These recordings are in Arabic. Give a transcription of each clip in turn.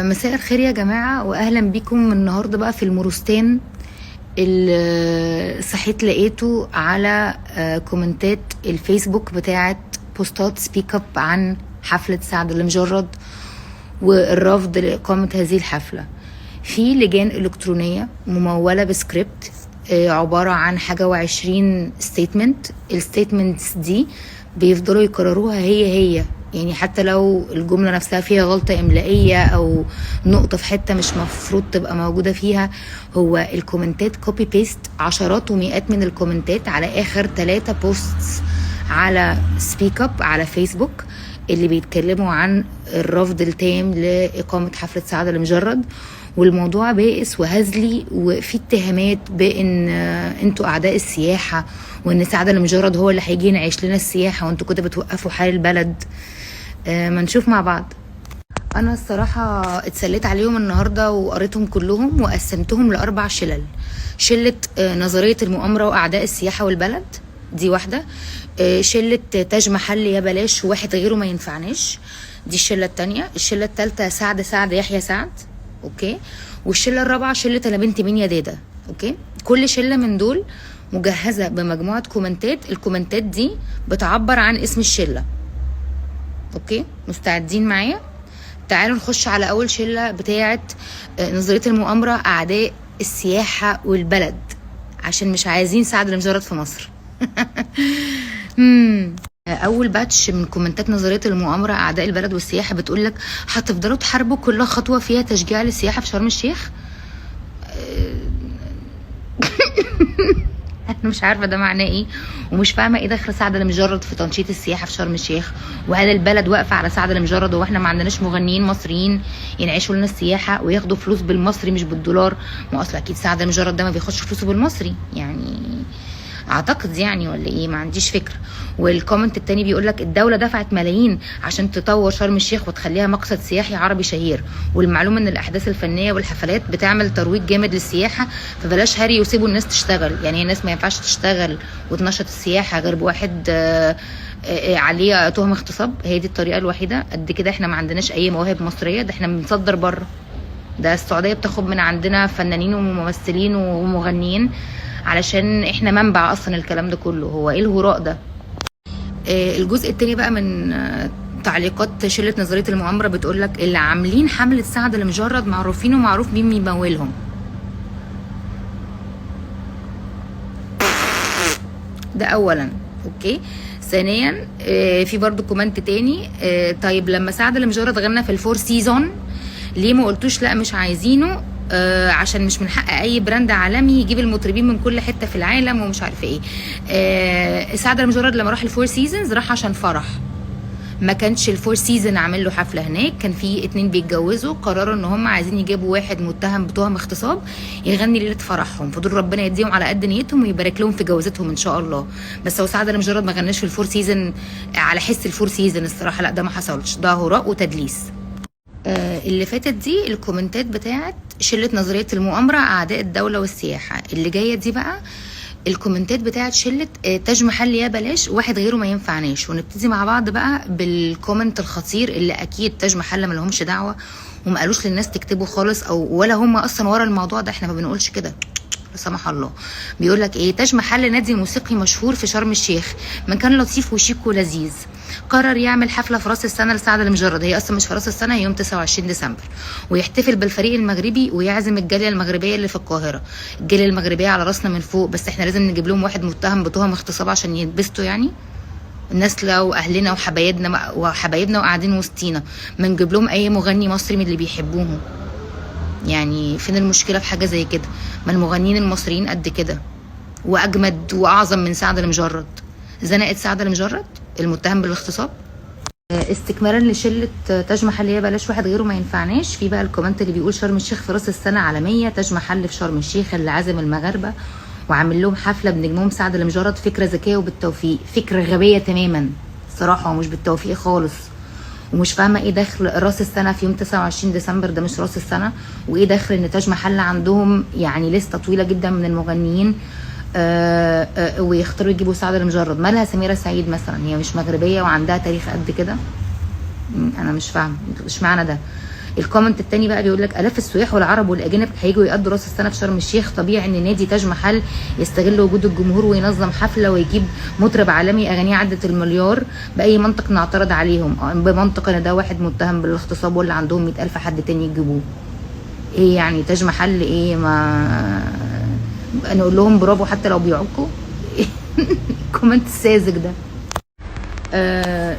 مساء الخير يا جماعة، وأهلا بكم النهاردة بقى في المورستان اللي صحيت لقيته على كومنتات الفيسبوك بتاعت بوستات سبيك اب عن حفلة سعد المجرد والرفض لإقامة هذه الحفلة. في لجان إلكترونية ممولة بسكريبت عبارة عن حاجة وعشرين ستيتمنت. الستيتمنتس دي بيفضلوا يكرروها هي يعني حتى لو الجملة نفسها فيها غلطة إملائية أو نقطة في حتة مش مفروض تبقى موجودة فيها. هو الكومنتات كوبي بيست، عشرات ومئات من الكومنتات على آخر 3 بوستس على سبيك اب على فيسبوك اللي بيتكلموا عن الرفض التام لإقامة حفلة سعد المجرد. والموضوع بائس وهزلي، وفي اتهامات بان انتوا اعداء السياحه، وان سعد المجرد هو اللي هيجي ينعيش لنا السياحه وانتوا كده بتوقفوا حال البلد. ما نشوف مع بعض. انا الصراحه اتسليت عليهم النهارده وقريتهم كلهم وقسمتهم ل4 شلل. شله نظريه المؤامره واعداء السياحه والبلد، دي واحده. شله تاج محل يا بلاش وواحد غيره ما ينفعناش، دي الشله التانية. الشله التالتة سعد يحيى سعد، اوكي. والشله الرابعه شله انا بنت مين يا دادا، اوكي. كل شله من دول مجهزه بمجموعه كومنتات، الكومنتات دي بتعبر عن اسم الشله، اوكي. مستعدين معايا؟ تعالوا نخش على اول شله بتاعه نظريه المؤامره اعداء السياحه والبلد، عشان مش عايزين سعد المجرد في مصر. اول باتش من كومنتات نظريه المؤامره اعداء البلد والسياحه بتقول لك هتفضلوا تحاربوا كل خطوه فيها تشجيع للسياحه في شرم الشيخ. انا مش عارفه ده معناه ايه، ومش فاهمه ايه دخل سعد المجرد في تنشيط السياحه في شرم الشيخ، وهل البلد واقفه على سعد المجرد واحنا ما عندناش مغنيين مصريين ينعيشوا لنا السياحه وياخدوا فلوس بالمصري مش بالدولار؟ ما اصل اكيد سعد المجرد ده ما بياخدش فلوسه بالمصري يعني، اعتقد يعني، ولا ايه؟ ما عنديش فكره. والكومنت التاني بيقول لك الدوله دفعت ملايين عشان تطور شرم الشيخ وتخليها مقصد سياحي عربي شهير، والمعلومه ان الاحداث الفنيه والحفلات بتعمل ترويج جامد للسياحه، فبلاش هري وسيبوا الناس تشتغل. يعني الناس ما ينفعش تشتغل وتنشط السياحه غير بواحد عليه تهم اغتصاب؟ هي دي الطريقه الوحيده؟ قد كده احنا ما عندناش اي مواهب مصريه، ده احنا بنصدر بره. ده السعوديه بتاخد من عندنا فنانين وممثلين ومغنيين علشان احنا منبع اصلا الكلام ده كله. هو ايه الهراء ده؟ الجزء التاني بقى من تعليقات شله نظريه المؤامره بتقول لك اللي عاملين حمله سعد المجرد معروفين ومعروف مين بيمولهم. ده اولا، اوكي. ثانيا في برضو كومنت تاني، طيب لما سعد المجرد غنى في الفور سيزون ليه ما قلتوش لا مش عايزينه؟ عشان مش من حق اي براند عالمي يجيب المطربين من كل حته في العالم ومش عارفه ايه. سعد المجرد لما راح الفور سيزونز راح عشان فرح، ما كانش الفور سيزون عامل له حفله هناك. كان في 2 بيتجوزوا، قرروا ان هم عايزين يجيبوا واحد متهم بتهم اغتصاب يغني ليله فرحهم، فدول ربنا يديهم على قد نيتهم ويبارك لهم في جوازتهم ان شاء الله. بس هو سعد المجرد ما غناش في الفور سيزون على حس الفور سيزون الصراحه، لا ده ما حصلش، ده هراء وتدليس. اللي فاتت دي الكومنتات بتاعت شلة نظرية المؤامرة أعداء الدولة والسياحة. اللي جاية دي بقى الكومنتات بتاعت شلة تاج محل يا بلاش واحد غيره ما ينفعناش. ونبتدي مع بعض بقى بالكومنت الخطير اللي أكيد تاج محل ما لهمش دعوة وما قالوش للناس تكتبوا خالص، أو ولا هم أصلا ورا الموضوع ده، احنا ما بنقولش كده لا سمح الله. بيقول لك ايه؟ تاج محل نادي موسيقي مشهور في شرم الشيخ، مكان لطيف وشيك ولذيذ، قرر يعمل حفله في راس السنه لسعد المجرد، هي اصلا مش في راس السنه، هي يوم 29 ديسمبر، ويحتفل بالفريق المغربي ويعزم الجاليه المغربيه اللي في القاهره. الجاليه المغربيه على راسنا من فوق، بس احنا لازم نجيب لهم واحد متهم بتهم اغتصاب عشان يتبسطوا يعني؟ الناس لو اهلنا وحبايبنا وقاعدين وسطينا ما نجيب لهم اي مغني مصري من اللي بيحبوهم؟ يعني فين المشكله في حاجه زي كده؟ ما المغنيين المصريين قد كده واجمد واعظم من سعد المجرد. زنقت سعد المجرد المتهم بالاغتصاب. استكمالا لشله تاج محل يا بلاش واحد غيره ما ينفعناش، في بقى الكومنت اللي بيقول شرم الشيخ في راس السنه عالميه، تاج محل في شرم الشيخ اللي عازم المغاربه وعامل لهم حفله بنجمهم سعد المجرد. فكره ذكيه وبالتوفيق، فكره غبيه تماما صراحه ومش بالتوفيق خالص. ومش فاهمه ايه دخل راس السنه في يوم 29 ديسمبر، ده مش راس السنه. وايه دخل ان تاج محل عندهم يعني لسته طويله جدا من المغنيين ويختاروا يجيبوا سعد المجرد؟ مالها سميرة سعيد مثلا؟ هي مش مغربيه وعندها تاريخ قد كده؟ انا مش فاهمه اشمعنى ده. الكومنت التاني بقى بيقول لك الاف السياح والعرب والاجانب هيجوا يقضوا راس السنه في شرم الشيخ، طبيعي ان نادي تاج محل يستغل وجود الجمهور وينظم حفله ويجيب مطرب عالمي اغانيه عدت المليار. باي منطق نعترض عليهم؟ بمنطق ان ده واحد متهم بالاغتصاب ولا عندهم 100,000 حد تاني يجيبوه. ايه يعني تاج محل ايه؟ ما نقول لهم برافو حتى لو بيعكوا. الكومنت الساذج ده.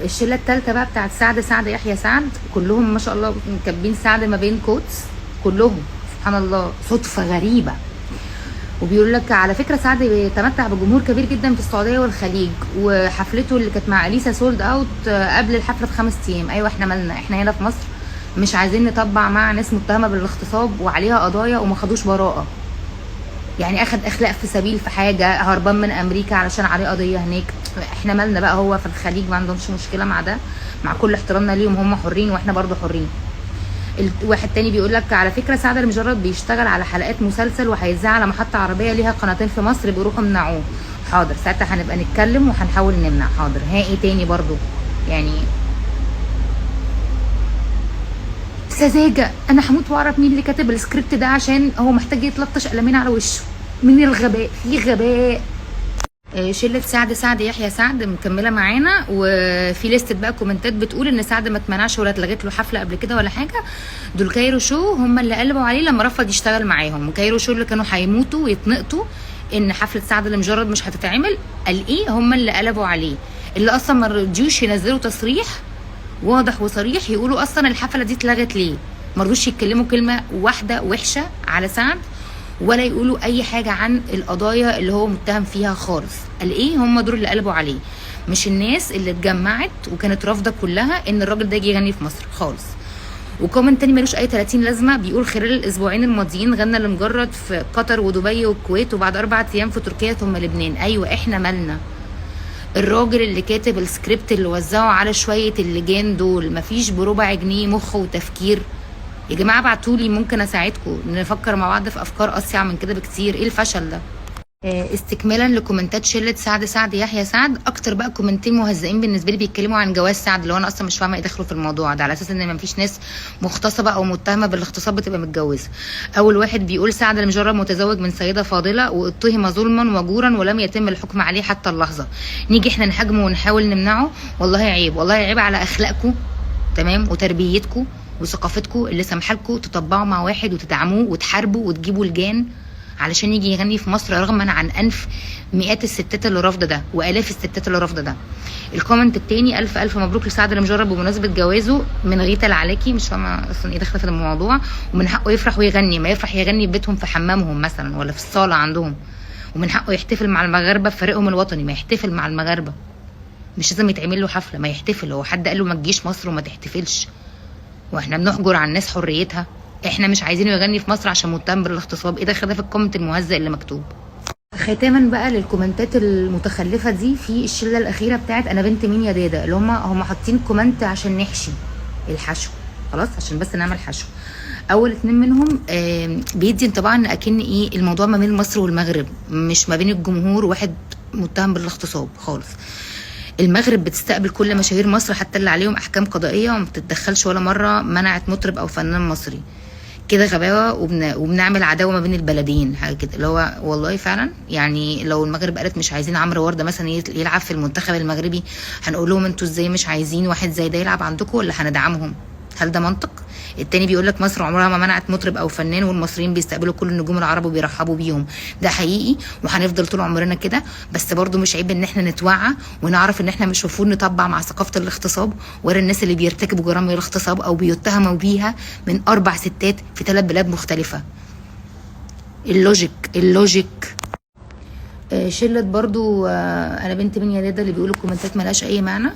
الشله الثالثه بقى بتاعت سعد يحيى سعد، كلهم ما شاء الله مكبين سعد ما بين كوتس كلهم، سبحان الله صدفه غريبه. وبيقول لك على فكره سعد بيتمتع بجمهور كبير جدا في السعوديه والخليج، وحفلته اللي كانت مع اليسا سولد اوت قبل الحفله ب5 ايام. ايوه احنا مالنا، احنا هنا في مصر مش عايزين نطبع مع ناس متهمه بالاغتصاب وعليها قضايا وما خدوش براءه. يعني اخد اخلاق في سبيل في حاجه، هربان من امريكا علشان عليه قضيه هناك، احنا مالنا بقى؟ هو في الخليج ما عندهمش مشكله مع ده، مع كل احترامنا ليهم هم حرين واحنا برضو حرين. واحد تاني بيقول لك على فكره سعد المجرد بيشتغل على حلقات مسلسل وهيذاع على محطه عربيه ليها قناتين في مصر، بيروحوا يمنعوه. حاضر ساعتها هنبقى نتكلم وهنحاول نمنع. حاضر. ها ايه تاني برضو يعني سذاجه. انا هموت واعرف مين اللي كاتب السكريبت ده عشان هو محتاج يتلطش قلمين على وشه من الغباء، في غباء. شله سعد يحيى سعد مكمله معانا، وفي لسته بقى كومنتات بتقول ان سعد ما اتمنعش ولا اتلغت له حفله قبل كده ولا حاجه. دول كايرو شو هم اللي قلبوا عليه لما رفض يشتغل معاهم، وكايرو شو اللي كانوا هيموتوا ويتنقطوا ان حفله سعد المجرد مش هتتعمل، قال ايه هم اللي قلبوا عليه، اللي اصلا ما رضيوش ينزلوا تصريح واضح وصريح يقولوا اصلا الحفله دي اتلغت ليه. ما رضوش يتكلموا كلمه واحده وحشه على سعد ولا يقولوا اي حاجه عن القضايا اللي هو متهم فيها خالص. قال ايه هم دول اللي قلبوا عليه، مش الناس اللي اتجمعت وكانت رافضه كلها ان الراجل ده يجي يغني في مصر خالص. وكومنت تاني ملوش اي 30 لازمه بيقول خلال الاسبوعين الماضيين غنى لمجرد في قطر ودبي والكويت، وبعد 4 ايام في تركيا ثم لبنان. ايوه احنا مالنا؟ الراجل اللي كاتب السكريبت اللي وزعه على شويه اللجان دول مفيش بربع جنيه مخ وتفكير؟ يا جماعه ابعتولي ممكن اساعدكم نفكر مع بعض في افكار اسيع من كده بكتير. ايه الفشل ده؟ استكمالا لكومنتات شله سعد يحيى سعد، اكتر بقى كومنتين مهزئين بالنسبه لي بيتكلموا عن جواز سعد، اللي هو انا اصلا مش فاهمه ايه دخله في الموضوع ده، على اساس ان مفيش ناس مغتصبه او متهمه بالاغتصاب بتبقى متجوزه. اول واحد بيقول سعد المجرد متزوج من سيده فاضله واتهم ظلما وجورا ولم يتم الحكم عليه حتى اللحظه، نيجي احنا نهاجمه ونحاول نمنعه؟ والله عيب، والله عيب على اخلاقكم تمام وتربيتكم وثقافتكم اللي سامحالكم تطبعوا مع واحد وتدعموه وتحاربوا وتجيبوا لجان علشان يجي يغني في مصر رغما عن انف مئات الستات اللي رافضه ده والاف الستات اللي رافضه ده. الكومنت التاني الف مبروك لسعد المجرد بمناسبه جوازه من غيثه العلاكي، مش فاهمه اصلا ايه داخله في الموضوع، ومن حقه يفرح ويغني، ما يفرح يغني في بيتهم في حمامهم مثلا ولا في الصاله عندهم، ومن حقه يحتفل مع المغاربه في فريقهم الوطني، ما يحتفل مع المغاربه، مش لازم يتعمل له حفله، ما يحتفل. هو حد قال له ما تجيش مصر وما تحتفلش؟ واحنا بنحجر على الناس حريتها؟ احنا مش عايزينه يغني في مصر عشان متهم بالاغتصاب؟ ايه ده في الكومنت المهزأ اللي مكتوب؟ ختاما بقى للكومنتات المتخلفه دي، في الشله الاخيره بتاعت انا بنت مين يا دادا، اللي هم حاطين كومنت عشان نحشي الحشو خلاص، عشان بس نعمل حشو. اول 2 منهم بيدي انطباع ان اكن ايه الموضوع ما بين مصر والمغرب، مش ما بين الجمهور وواحد متهم بالاغتصاب خالص. المغرب بتستقبل كل مشاهير مصر حتى اللي عليهم احكام قضائيه وما بتتدخلش ولا مره منعت مطرب او فنان مصري. كده غباوه وبنعمل عداوه ما بين البلدين حاجه كده، اللي هو والله فعلا يعني لو المغرب قالت مش عايزين عمرو ورده مثلا يلعب في المنتخب المغربي، هنقول لهم انتوا ازاي مش عايزين واحد زي ده يلعب عندكم ولا هندعمهم؟ هل ده منطق؟ التاني بيقول لك مصر عمرها ما منعت مطرب او فنان والمصريين بيستقبلوا كل النجوم العرب وبيرحبوا بيهم. ده حقيقي وهنفضل طول عمرنا كده، بس برضو مش عيب ان احنا نتوعى ونعرف ان احنا مش المفروض نطبع مع ثقافه الاغتصاب ولا الناس اللي بيرتكبوا جرائم الاغتصاب او بيتهموا بيها من 4 ستات في 3 بلاد مختلفه. اللوجيك. شله برضو انا بنت مين يا دادا اللي بيقولوا الكومنتات ملهاش اي معنى.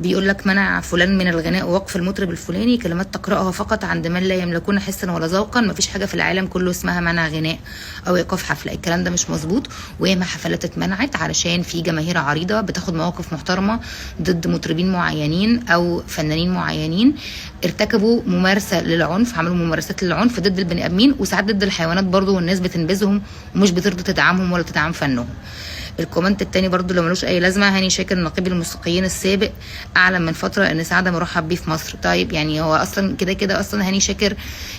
بيقول لك منع فلان من الغناء ووقف المطرب الفلاني، كلمات تقرأها فقط عند من لا يملكون حسا ولا ذوقا، مفيش حاجه في العالم كله اسمها منع غناء او ايقاف حفله. الكلام ده مش مظبوط، وياما حفلات اتمنعت علشان في جماهير عريضه بتاخد مواقف محترمه ضد مطربين معينين او فنانين معينين ارتكبوا ممارسه للعنف، عملوا ممارسات للعنف ضد البني ادمين وساعات ضد الحيوانات برضو، والناس بتنبذهم ومش بترضى تدعمهم ولا تدعم فنهم. الكومنت التاني برضو اللي ملوش اي لازمه، هاني شاكر نقيب الموسيقيين السابق اعلن من فتره ان سعده مرحب بيه في مصر. طيب يعني هو اصلا كده كده اصلا هاني شاكر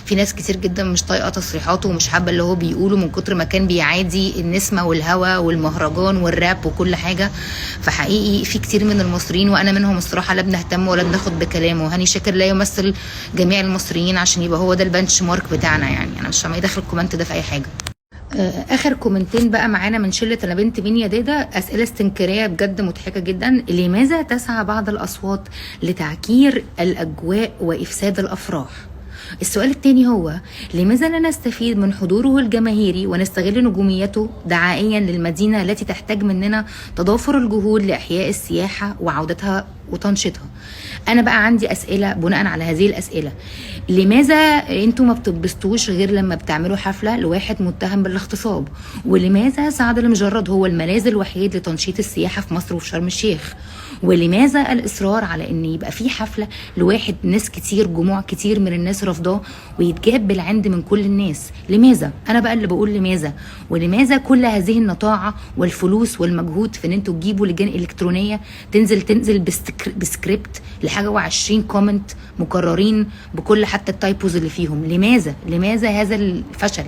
في ناس كتير جدا مش طايقه تصريحاته ومش حابه اللي هو بيقوله من كتر ما كان بيعادي النسمه والهوى والمهرجان والراب وكل حاجه. فحقيقي في كتير من المصريين وانا منهم الصراحه لا بنهتم ولا بناخد بكلامه. هاني شاكر لا يمثل جميع المصريين عشان يبقى هو ده البنش مارك بتاعنا. يعني انا مش فاهمه ايه دخل الكومنت ده في اي حاجه. اخر كومنتين بقى معانا من شله انا بنت مين يا دادا، اسئله استنكاريه بجد مضحكه جدا. لماذا تسعى بعض الاصوات لتعكير الاجواء وافساد الافراح؟ السؤال التاني هو لماذا لا نستفيد من حضوره الجماهيري ونستغل نجوميته دعائيا للمدينة التي تحتاج مننا تضافر الجهود لإحياء السياحة وعودتها وتنشيطها؟ انا بقى عندي اسئله بناء على هذه الاسئله. لماذا انتوا ما بتتبسطوش غير لما بتعملوا حفله لواحد متهم بالاغتصاب؟ ولماذا سعد المجرد هو الملاذ الوحيد لتنشيط السياحه في مصر وفي شرم الشيخ؟ ولماذا الاصرار على ان يبقى في حفله لواحد ناس كتير جموع كتير من الناس رافضاه ويتجاب بالعند من كل الناس؟ لماذا؟ انا بقى اللي بقول لماذا. ولماذا كل هذه النطاعه والفلوس والمجهود في ان انتوا تجيبوا لجان الكترونيه تنزل بسكريبت لحاجه و20 كومنت مكررين بكل حتى التايبوز اللي فيهم؟ لماذا هذا الفشل؟